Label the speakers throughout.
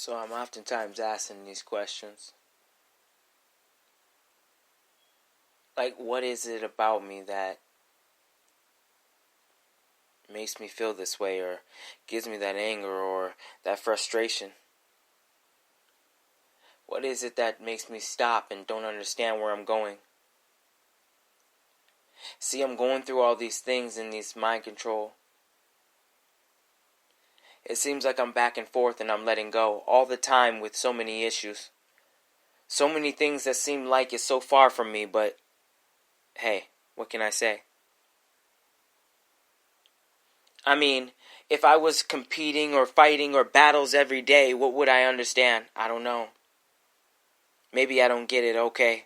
Speaker 1: So I'm oftentimes asking these questions. Like, what is it about me that makes me feel this way or gives me that anger or that frustration? What is it that makes me stop and don't understand where I'm going? See, I'm going through all these things in these mind control. It seems like I'm back and forth and I'm letting go all the time with so many issues. So many things that seem like it's so far from me, but hey, what can I say? I mean, if I was competing or fighting or battles every day, what would I understand? I don't know. Maybe I don't get it, okay.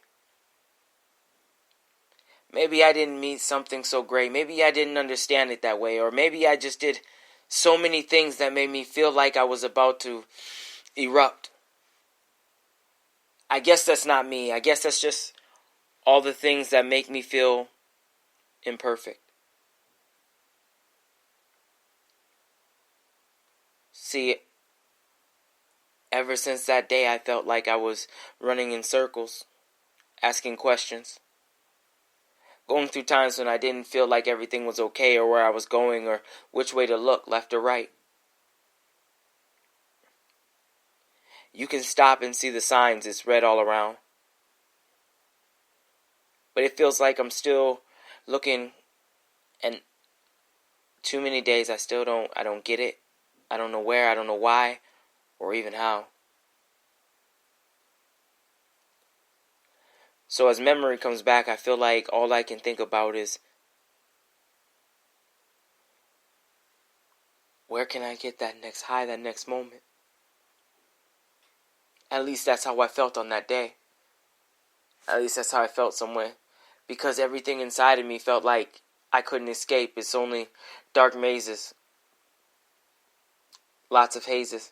Speaker 1: Maybe I didn't meet something so great. Maybe I didn't understand it that way. Or maybe I just did so many things that made me feel like I was about to erupt. I guess that's not me. I guess that's just all the things that make me feel imperfect. See, ever since that day, I felt like I was running in circles, asking questions, going through times when I didn't feel like everything was okay or where I was going or which way to look, left or right. You can stop and see the signs, it's red all around. But it feels like I'm still looking, and too many days I don't get it. I don't know where, I don't know why, or even how. So as memory comes back, I feel like all I can think about is, where can I get that next high, that next moment? At least that's how I felt on that day. At least that's how I felt somewhere. Because everything inside of me felt like I couldn't escape. It's only dark mazes. Lots of hazes.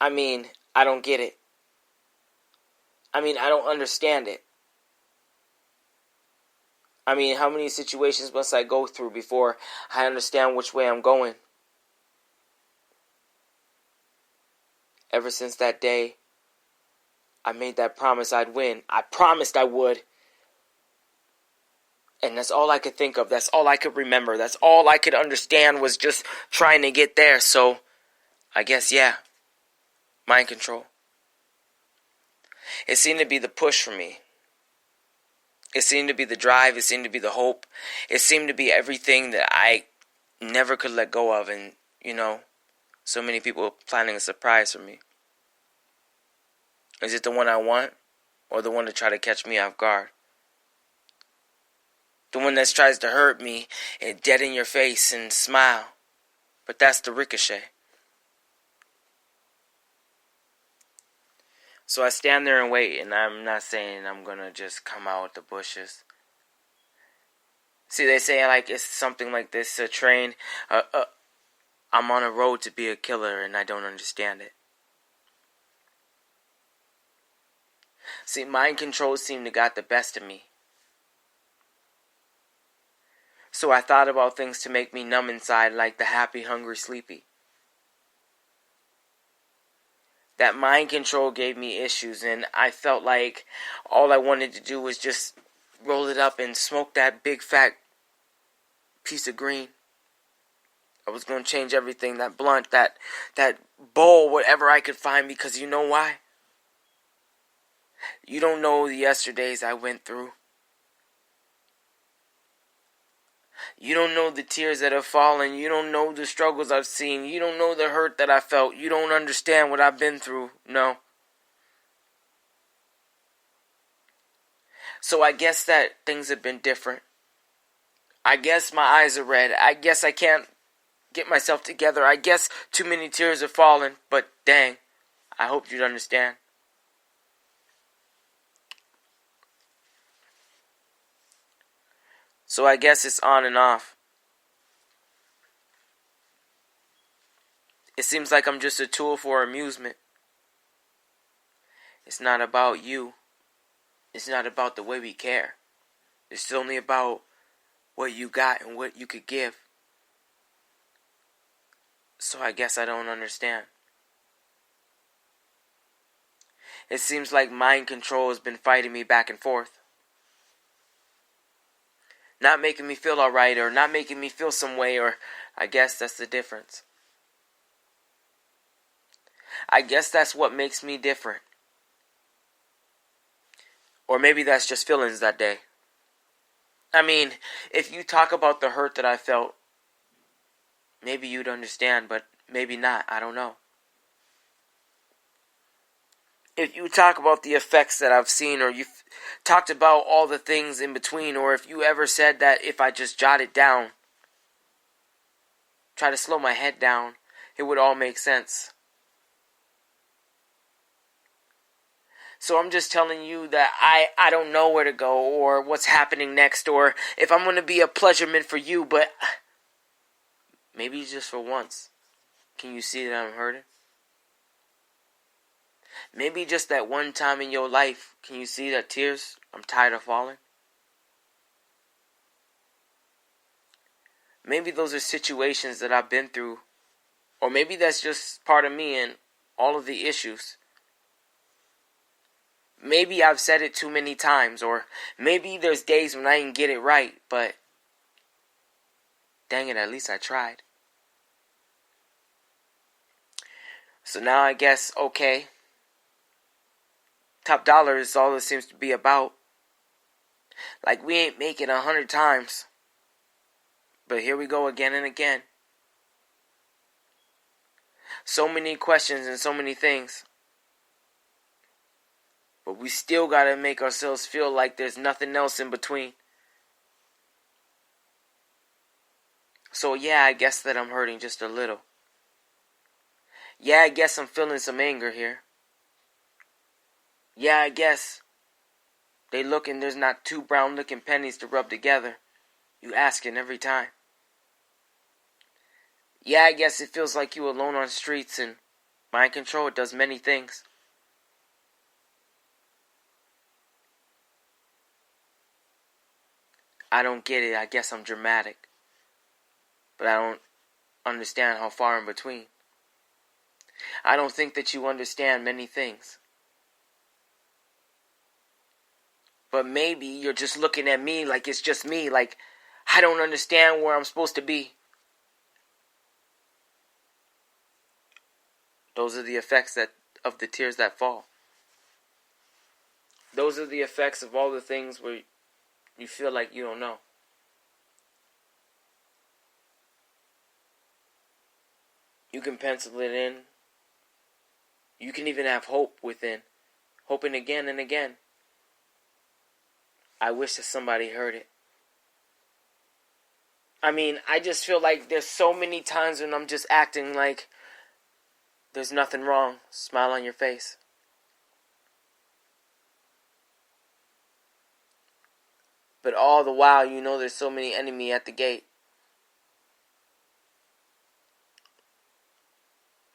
Speaker 1: I mean, I don't get it. I mean, I don't understand it. I mean, how many situations must I go through before I understand which way I'm going? Ever since that day, I made that promise I'd win. I promised I would. And that's all I could think of. That's all I could remember. That's all I could understand was just trying to get there. So, I guess, yeah. Mind control. It seemed to be the push for me. It seemed to be the drive. It seemed to be the hope. It seemed to be everything that I never could let go of. And, so many people planning a surprise for me. Is it the one I want? Or the one to try to catch me off guard? The one that tries to hurt me and dead in your face and smile. But that's the ricochet. So I stand there and wait, and I'm not saying I'm going to just come out with the bushes. See, they say like it's something like this, a train. I'm on a road to be a killer, and I don't understand it. See, mind control seemed to got the best of me. So I thought about things to make me numb inside, like the happy, hungry, sleepy. That mind control gave me issues, and I felt like all I wanted to do was just roll it up and smoke that big fat piece of green. I was going to change everything, that blunt, that bowl, whatever I could find, because you know why? You don't know the yesterdays I went through. You don't know the tears that have fallen. You don't know the struggles I've seen. You don't know the hurt that I felt. You don't understand what I've been through. No. So I guess that things have been different. I guess my eyes are red. I guess I can't get myself together. I guess too many tears have fallen. But dang, I hope you'd understand. So I guess it's on and off. It seems like I'm just a tool for amusement. It's not about you. It's not about the way we care. It's only about what you got and what you could give. So I guess I don't understand. It seems like mind control has been fighting me back and forth. Not making me feel alright, or not making me feel some way, or I guess that's the difference. I guess that's what makes me different. Or maybe that's just feelings that day. I mean, if you talk about the hurt that I felt, maybe you'd understand, but maybe not. I don't know. If you talk about the effects that I've seen, or you've talked about all the things in between, or if you ever said that if I just jot it down, try to slow my head down, it would all make sense. So I'm just telling you that I don't know where to go, or what's happening next, or if I'm going to be a pleasurement for you, but maybe just for once. Can you see that I'm hurting? Maybe just that one time in your life, can you see that tears? I'm tired of falling. Maybe those are situations that I've been through. Or maybe that's just part of me and all of the issues. Maybe I've said it too many times. Or maybe there's days when I didn't get it right. But dang it, at least I tried. So now I guess, okay. Top dollar is all it seems to be about. Like we ain't make it 100 times. But here we go again and again. So many questions and so many things. But we still gotta make ourselves feel like there's nothing else in between. So yeah, I guess that I'm hurting just a little. Yeah, I guess I'm feeling some anger here. Yeah, I guess they look and there's not two brown looking pennies to rub together. You asking every time. Yeah, I guess it feels like you alone on streets, and mind control does many things. I don't get it. I guess I'm dramatic. But I don't understand how far in between. I don't think that you understand many things. But maybe you're just looking at me like it's just me, like I don't understand where I'm supposed to be. Those are the effects of the tears that fall. Those are the effects of all the things where you feel like you don't know. You can pencil it in. You can even have hope within. Hoping again and again. I wish that somebody heard it. I mean, I just feel like there's so many times when I'm just acting like there's nothing wrong. Smile on your face. But all the while, you know there's so many enemy at the gate.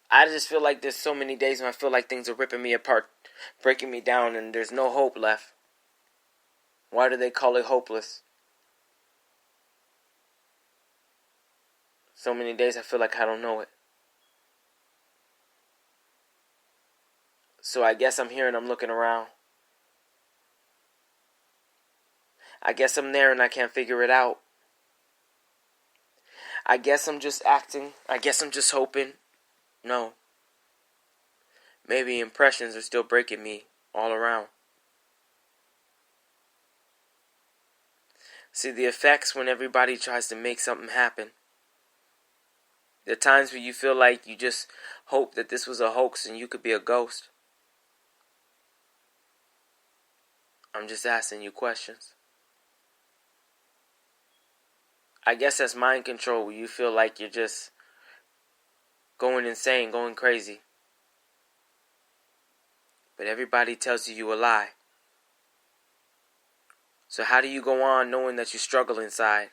Speaker 1: I just feel like there's so many days when I feel like things are ripping me apart, breaking me down, and there's no hope left. Why do they call it hopeless? So many days I feel like I don't know it. So I guess I'm here and I'm looking around. I guess I'm there and I can't figure it out. I guess I'm just acting. I guess I'm just hoping. No. Maybe impressions are still breaking me all around. See, the effects when everybody tries to make something happen. There are times where you feel like you just hope that this was a hoax and you could be a ghost. I'm just asking you questions. I guess that's mind control where you feel like you're just going insane, going crazy. But everybody tells you a lie. So how do you go on knowing that you struggle inside?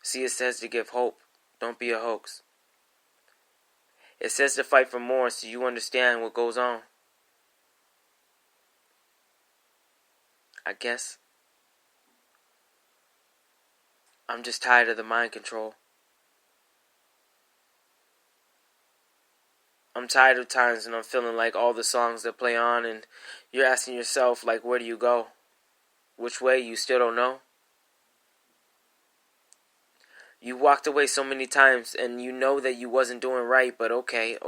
Speaker 1: See, it says to give hope. Don't be a hoax. It says to fight for more so you understand what goes on. I guess I'm just tired of the mind control. I'm tired of times when I'm feeling like all the songs that play on and you're asking yourself, like, where do you go? Which way? You still don't know? You walked away so many times and you know that you wasn't doing right, but okay.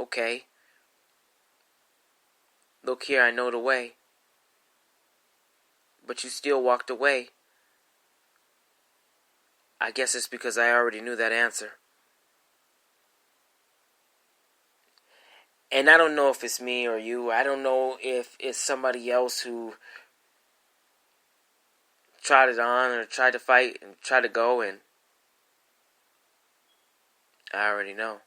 Speaker 1: Look here, I know the way. But you still walked away. I guess it's because I already knew that answer. And I don't know if it's me or you. I don't know if it's somebody else who tried it on or tried to fight and tried to go, and I already know.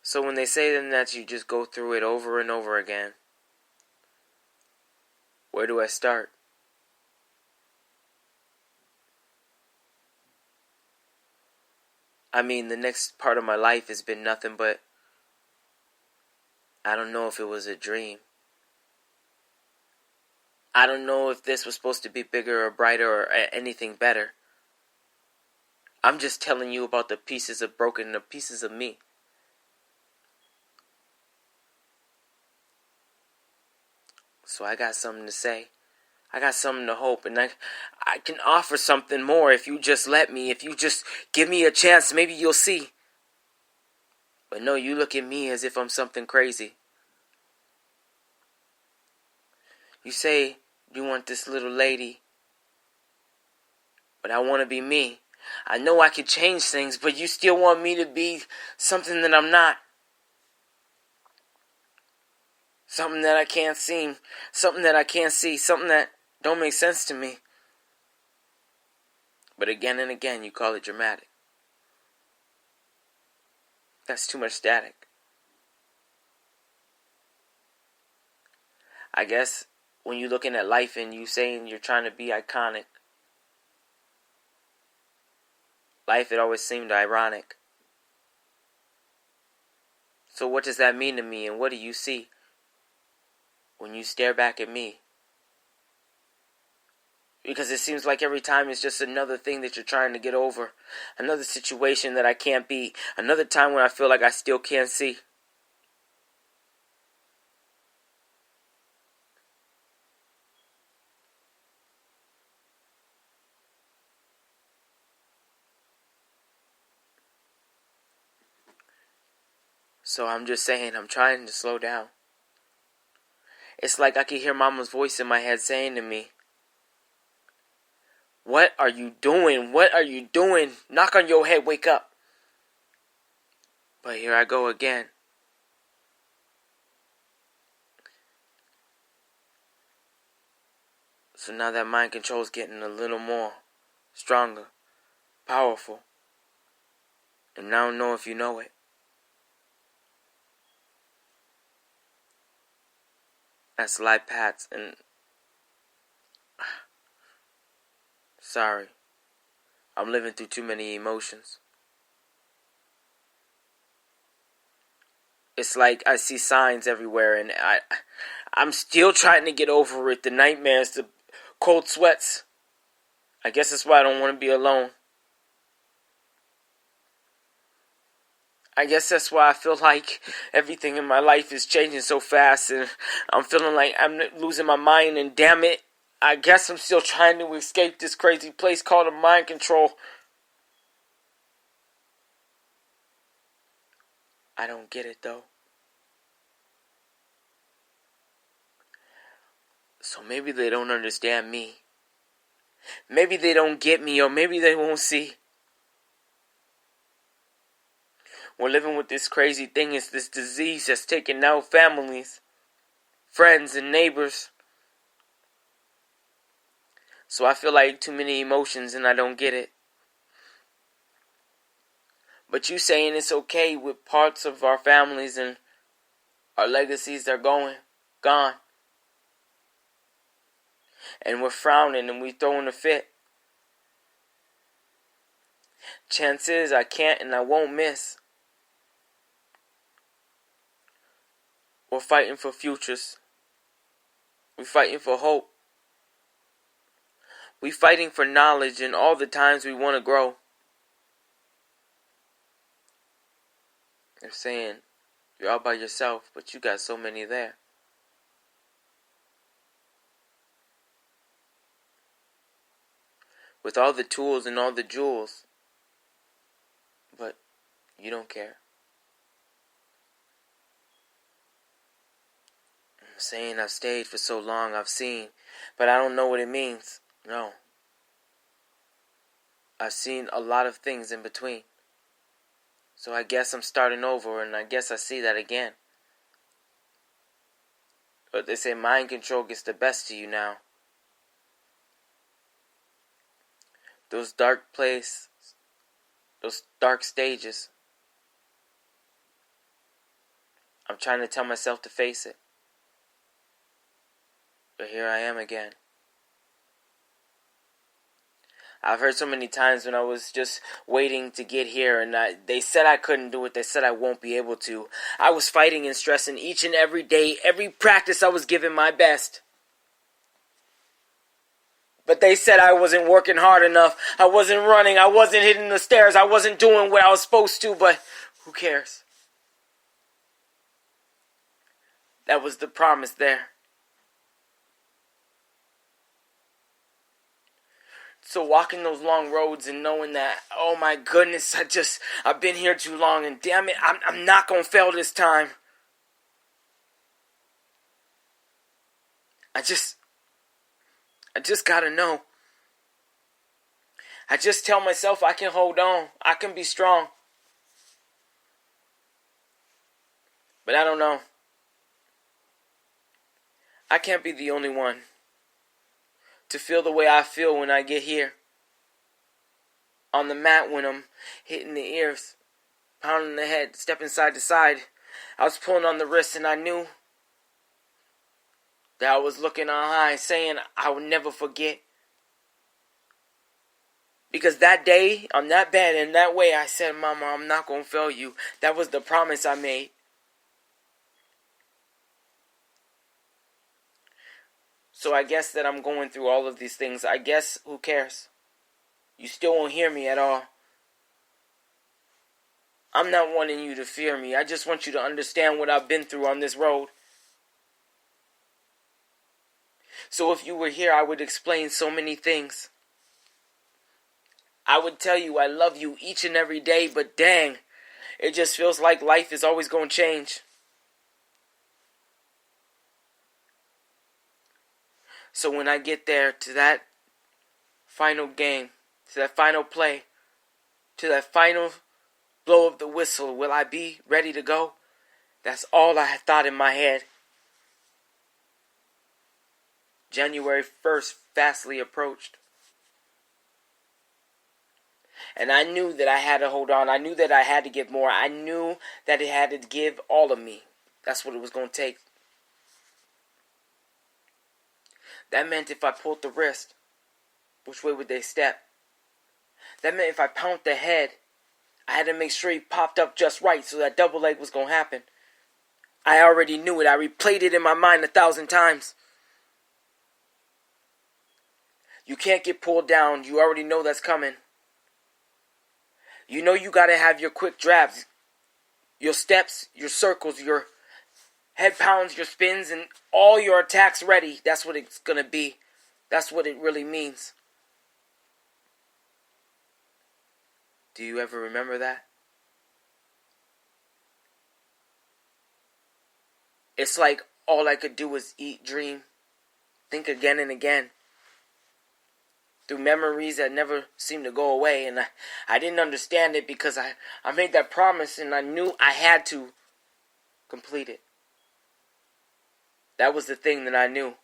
Speaker 1: So when they say then that you just go through it over and over again, where do I start? I mean, the next part of my life has been nothing but, I don't know if it was a dream. I don't know if this was supposed to be bigger or brighter or anything better. I'm just telling you about the pieces of broken, the pieces of me. So I got something to say. I got something to hope, and I can offer something more if you just let me. If you just give me a chance, maybe you'll see. But no, you look at me as if I'm something crazy. You say you want this little lady, but I want to be me. I know I can change things, but you still want me to be something that I'm not. Something that I can't see. Something that I can't see. Something that don't make sense to me. But again and again, you call it dramatic. That's too much static. I guess when you're looking at life and you saying you're trying to be iconic, life, it always seemed ironic. So what does that mean to me, and what do you see when you stare back at me? Because it seems like every time it's just another thing that you're trying to get over. Another situation that I can't beat. Another time when I feel like I still can't see. So I'm just saying, I'm trying to slow down. It's like I can hear Mama's voice in my head saying to me, "What are you doing? What are you doing? Knock on your head, wake up." But here I go again. So now that mind control is getting a little more stronger, powerful. And I don't know if you know it. That's life paths, and sorry, I'm living through too many emotions. It's like I see signs everywhere, and I'm still trying to get over it. The nightmares, the cold sweats. I guess that's why I don't want to be alone. I guess that's why I feel like everything in my life is changing so fast, and I'm feeling like I'm losing my mind, and damn it, I guess I'm still trying to escape this crazy place called a mind control. I don't get it though. So maybe they don't understand me. Maybe they don't get me, or maybe they won't see. We're living with this crazy thing. It's this disease that's taking out families, friends, and neighbors. So I feel like too many emotions and I don't get it. But you saying it's okay with parts of our families and our legacies are gone. And we're frowning and we throwing a fit. Chances I can't and I won't miss. We're fighting for futures. We're fighting for hope. We fighting for knowledge and all the times we want to grow. They're saying, you're all by yourself, but you got so many there. With all the tools and all the jewels. But you don't care. I'm saying I've stayed for so long, I've seen, but I don't know what it means. No. I've seen a lot of things in between. So I guess I'm starting over, and I guess I see that again. But they say mind control gets the best of you now. Those dark places, those dark stages, I'm trying to tell myself to face it. But here I am again. I've heard so many times when I was just waiting to get here, and they said I couldn't do it. They said I won't be able to. I was fighting and stressing each and every day. Every practice I was giving my best. But they said I wasn't working hard enough. I wasn't running. I wasn't hitting the stairs. I wasn't doing what I was supposed to, but who cares? That was the promise there. So walking those long roads and knowing that, oh my goodness, I've been here too long, and damn it, I'm not going to fail this time. I just gotta know. I just tell myself I can hold on. I can be strong. But I don't know. I can't be the only one to feel the way I feel when I get here. On the mat when I'm hitting the ears, pounding the head, stepping side to side. I was pulling on the wrist, and I knew that I was looking on high, saying I would never forget. Because that day, on that bed, in that way, I said, Mama, I'm not going to fail you. That was the promise I made. So I guess that I'm going through all of these things. I guess, who cares? You still won't hear me at all. I'm not wanting you to fear me. I just want you to understand what I've been through on this road. So if you were here, I would explain so many things. I would tell you I love you each and every day, but dang, it just feels like life is always going to change. So when I get there to that final game, to that final play, to that final blow of the whistle, will I be ready to go? That's all I had thought in my head. January 1st fastly approached. And I knew that I had to hold on. I knew that I had to give more. I knew that it had to give all of me. That's what it was going to take. That meant if I pulled the wrist, which way would they step? That meant if I pounded the head, I had to make sure he popped up just right so that double leg was going to happen. I already knew it. I replayed it in my mind 1,000 times. You can't get pulled down. You already know that's coming. You know you got to have your quick jabs, your steps, your circles, your head pounds, your spins, and all your attacks ready. That's what it's going to be. That's what it really means. Do you ever remember that? It's like all I could do was eat, dream, think again and again. Through memories that never seemed to go away. And I didn't understand it because I made that promise and I knew I had to complete it. That was the thing that I knew.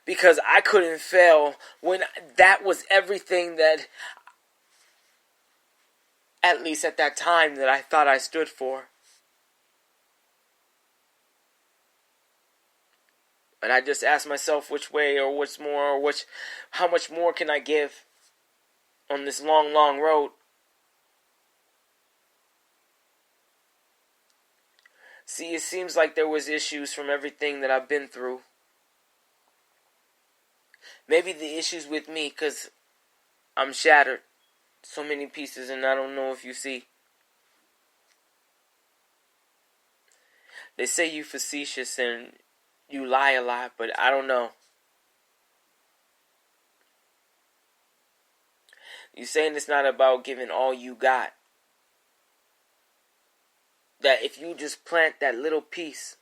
Speaker 1: Because I couldn't fail when that was everything that, at least at that time, that I thought I stood for. And I just asked myself which way or what's more or how much more can I give on this long, long road. See, it seems like there was issues from everything that I've been through. Maybe the issue's with me because I'm shattered. So many pieces, and I don't know if you see. They say you facetious and you lie a lot, but I don't know. You saying it's not about giving all you got. That if you just plant that little piece,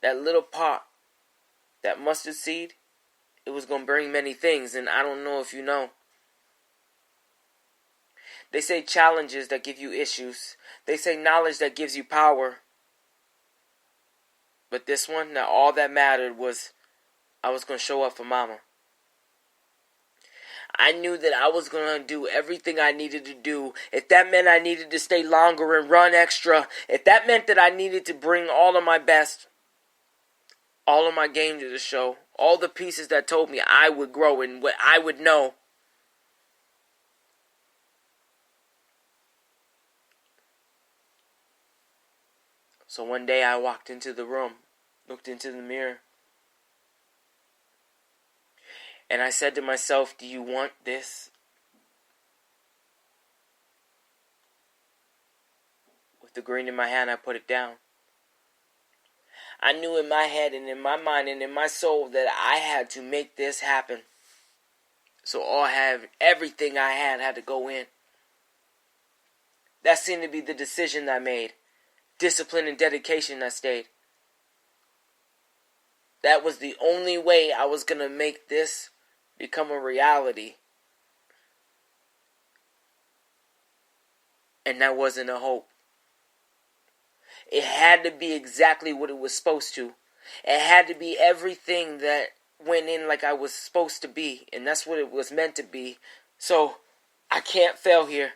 Speaker 1: that little pot, that mustard seed, it was going to bring many things, and I don't know if you know. They say challenges that give you issues. They say knowledge that gives you power. But this one, now all that mattered was I was going to show up for mama. I knew that I was going to do everything I needed to do. If that meant I needed to stay longer and run extra, if that meant that I needed to bring all of my best, all of my game to the show, all the pieces that told me I would grow and what I would know. So one day I walked into the room, looked into the mirror, and I said to myself, do you want this? With the green in my hand, I put it down. I knew in my head and in my mind and in my soul that I had to make this happen. So everything I had to go in. That seemed to be the decision I made. Discipline and dedication that stayed. That was the only way I was going to make this become a reality. And that wasn't a hope. It had to be exactly what it was supposed to. It had to be everything that went in like I was supposed to be. And that's what it was meant to be. So, I can't fail here.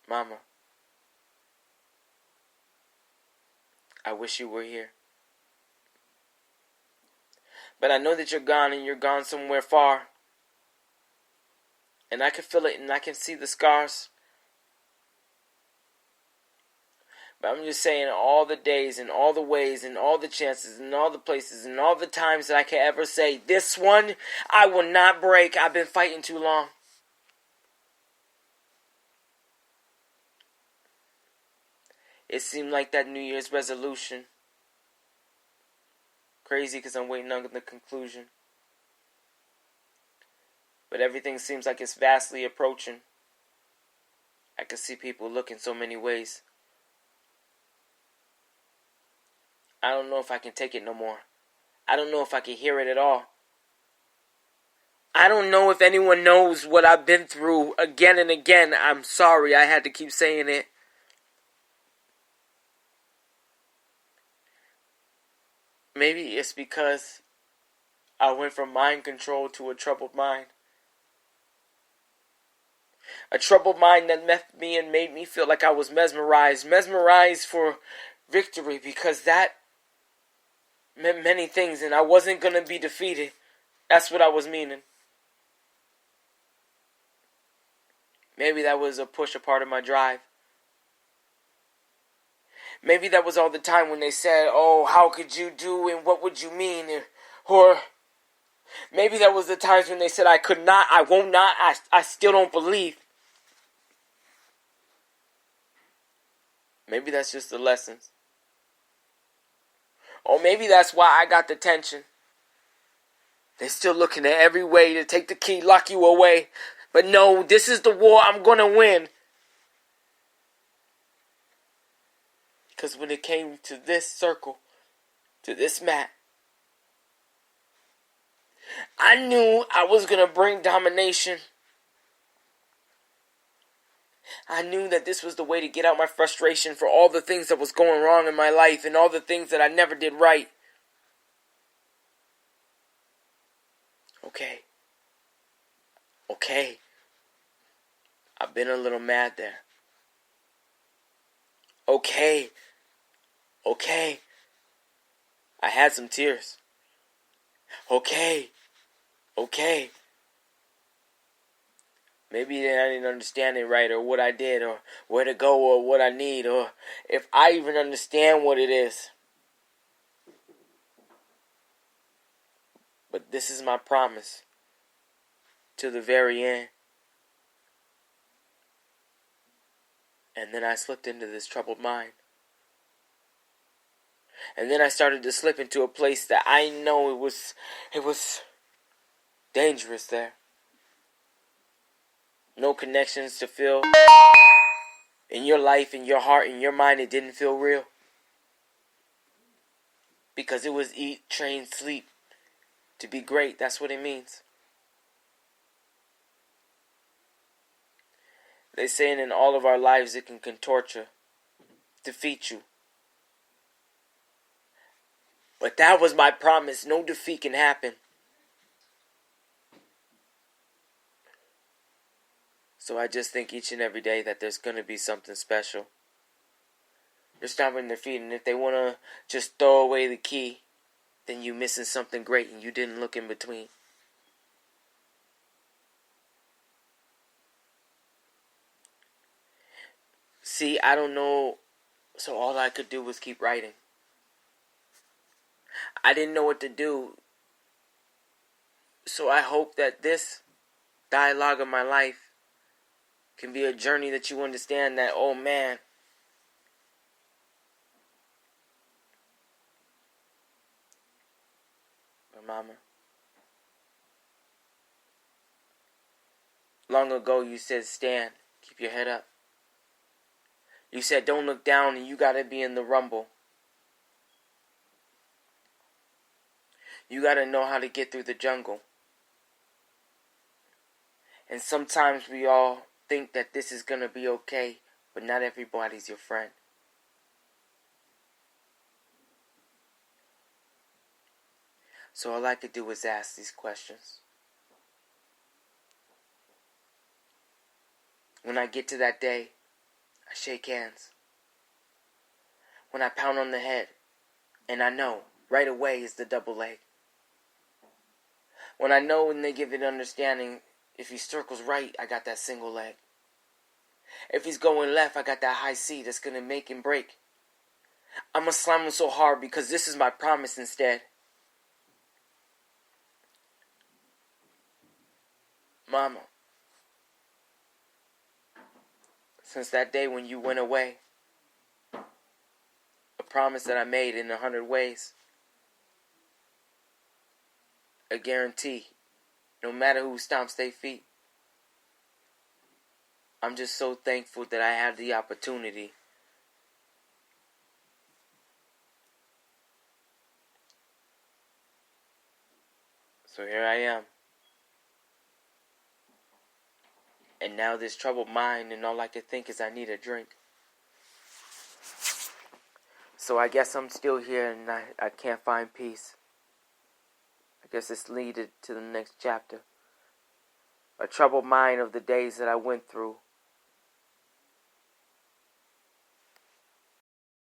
Speaker 1: Mama, I wish you were here. But I know that you're gone and you're gone somewhere far. And I can feel it and I can see the scars. But I'm just saying all the days and all the ways and all the chances and all the places and all the times that I can ever say, this one I will not break. I've been fighting too long. It seemed like that New Year's resolution. Crazy because I'm waiting on the conclusion. But everything seems like it's vastly approaching. I can see people look in so many ways. I don't know if I can take it no more. I don't know if I can hear it at all. I don't know if anyone knows what I've been through again and again. I'm sorry I had to keep saying it. Maybe it's because I went from mind control to a troubled mind. A troubled mind that left me and made me feel like I was mesmerized. Mesmerized for victory because that meant many things and I wasn't going to be defeated. That's what I was meaning. Maybe that was a part of my drive. Maybe that was all the time when they said, oh, how could you do and what would you mean? Or maybe that was the times when they said I could not, I won't not, I still don't believe. Maybe that's just the lessons. Or maybe that's why I got the tension. They're still looking at every way to take the key, lock you away. But no, this is the war I'm going to win. Because when it came to this circle, to this mat, I knew I was going to bring domination. I knew that this was the way to get out my frustration for all the things that was going wrong in my life and all the things that I never did right. Okay. I've been a little mad there. Okay. I had some tears. Okay. Maybe I didn't understand it right, or what I did, or where to go, or what I need, or if I even understand what it is. But this is my promise to the very end. And then I slipped into this troubled mind. And then I started to slip into a place that I know it was dangerous there. No connections to feel. In your life, in your heart, in your mind, it didn't feel real. Because it was eat, train, sleep. To be great, that's what it means. They say in all of our lives it can contort you, defeat you. But that was my promise. No defeat can happen. So I just think each and every day that there's going to be something special. They're stomping their feet, and if they want to just throw away the key, then you're missing something great and you didn't look in between. See, I don't know, so all I could do was keep writing. I didn't know what to do, so I hope that this dialogue of my life can be a journey that you understand that, oh man, mama, long ago you said stand, keep your head up. You said don't look down and you gotta be in the rumble. You gotta know how to get through the jungle. And sometimes we all think that this is gonna be okay, but not everybody's your friend. So all I could do was ask these questions. When I get to that day, I shake hands. When I pound on the head, and I know right away is the double leg. When I know when they give it understanding, if he circles right, I got that single leg. If he's going left, I got that high C that's going to make him break. I'm going to slam him so hard because this is my promise instead. Mama, since that day when you went away, a promise that I made in 100 ways, a guarantee, no matter who stomps their feet, I'm just so thankful that I had the opportunity. So here I am. And now this troubled mind, and all I can think is I need a drink. So I guess I'm still here and I can't find peace. I guess it's leaded to the next chapter. A troubled mind of the days that I went through.